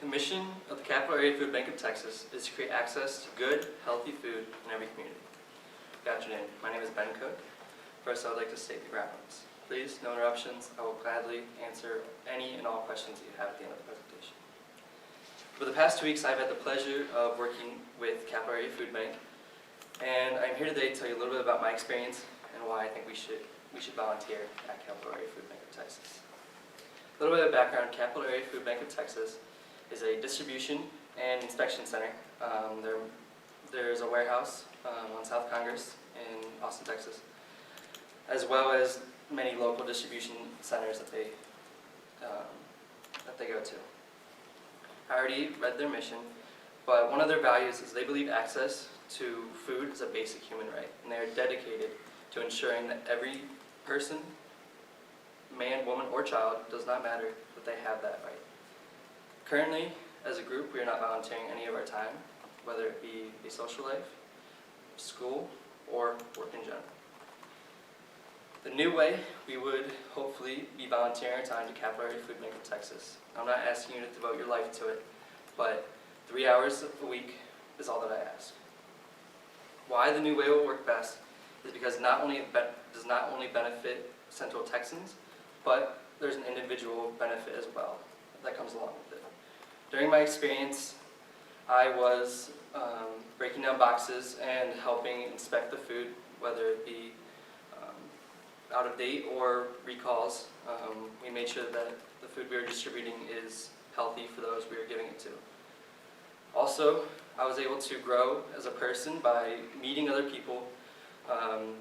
The mission of the Capital Area Food Bank of Texas is to create access to good, healthy food in every community. Good afternoon. My name is Ben Cook. First, I would like to state the ground rules. Please, no interruptions. I will gladly answer any and all questions that you have at the end of the presentation. For the past 2 weeks, I've had the pleasure of working with Capital Area Food Bank, and I'm here today to tell you a little bit about my experience and why I think we should volunteer at Capital Area Food Bank of Texas. A little bit of background: Capital Area Food Bank of Texas is a distribution and inspection center. There's a warehouse on South Congress in Austin, Texas, as well as many local distribution centers that they go to. I already read their mission, but one of their values is they believe access to food is a basic human right, and they are dedicated to ensuring that every person, man, woman, or child, does not matter, that they have that right. Currently, as a group, we are not volunteering any of our time, whether it be a social life, school, or work in general. The new way, we would hopefully be volunteering our time to Capital Area Food Bank of Texas. I'm not asking you to devote your life to it, but 3 hours a week is all that I ask. Why the new way will work best is because does not only benefit Central Texans, but there's an individual benefit as well that comes along with it. During my experience, I was breaking down boxes and helping inspect the food, whether it be out of date or recalls. We made sure that the food we were distributing is healthy for those we were giving it to. Also, I was able to grow as a person by meeting other people.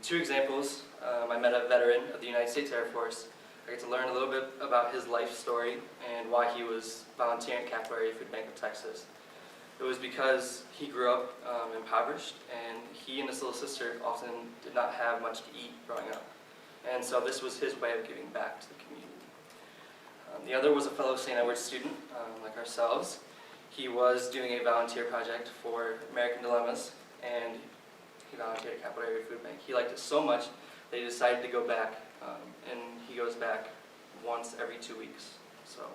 2 examples: I met a veteran of the United States Air Force. I get to learn a little bit about his life story and why he was volunteering at Capital Area Food Bank of Texas. It was because he grew up impoverished, and he and his little sister often did not have much to eat growing up. And so this was his way of giving back to the community. The other was a fellow St. Edward's student, like ourselves. He was doing a volunteer project for American Dilemmas, and he volunteered at Capital Area Food Bank. He liked it so much that he decided to go back, and he goes back once every 2 weeks. So,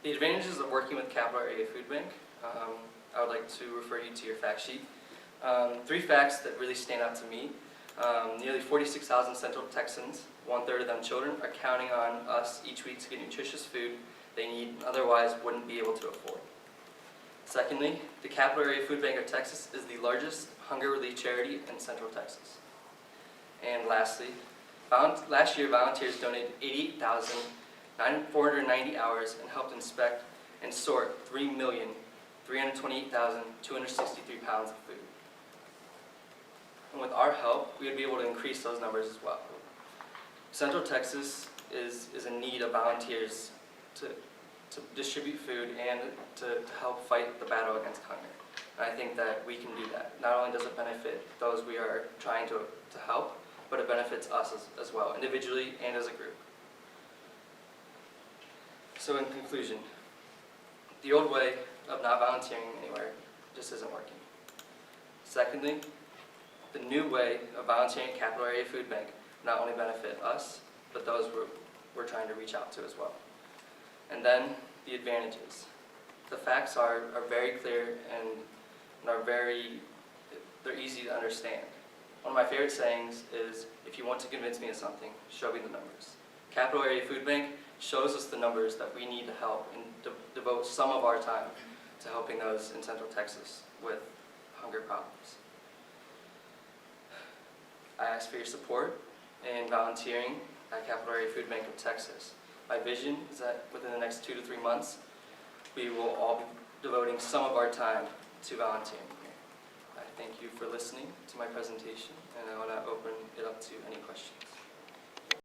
the advantages of working with Capital Area Food Bank, I would like to refer you to your fact sheet. 3 facts that really stand out to me. Nearly 46,000 Central Texans, 1/3 of them children, are counting on us each week to get nutritious food they need and otherwise wouldn't be able to afford. Secondly, the Capital Area Food Bank of Texas is the largest hunger relief charity in Central Texas. And lastly, last year volunteers donated 88,490 hours and helped inspect and sort 3,328,263 pounds of food. And with our help, we would be able to increase those numbers as well. Central Texas is in need of volunteers to distribute food and to help fight the battle against hunger. And I think that we can do that. Not only does it benefit those we are trying to help, but it benefits us as well, individually and as a group. So in conclusion, the old way of not volunteering anywhere just isn't working. Secondly, the new way of volunteering at Capital Area Food Bank not only benefit us, but those we're trying to reach out to as well. And then the advantages. The facts are very clear and they're easy to understand. One of my favorite sayings is, if you want to convince me of something, show me the numbers. Capital Area Food Bank shows us the numbers that we need to help and devote some of our time to helping those in Central Texas with hunger problems. I ask for your support in volunteering at Capital Area Food Bank of Texas. My vision is that within the next 2 to 3 months, we will all be devoting some of our time to volunteering here. I thank you for listening to my presentation, and I want to open it up to any questions.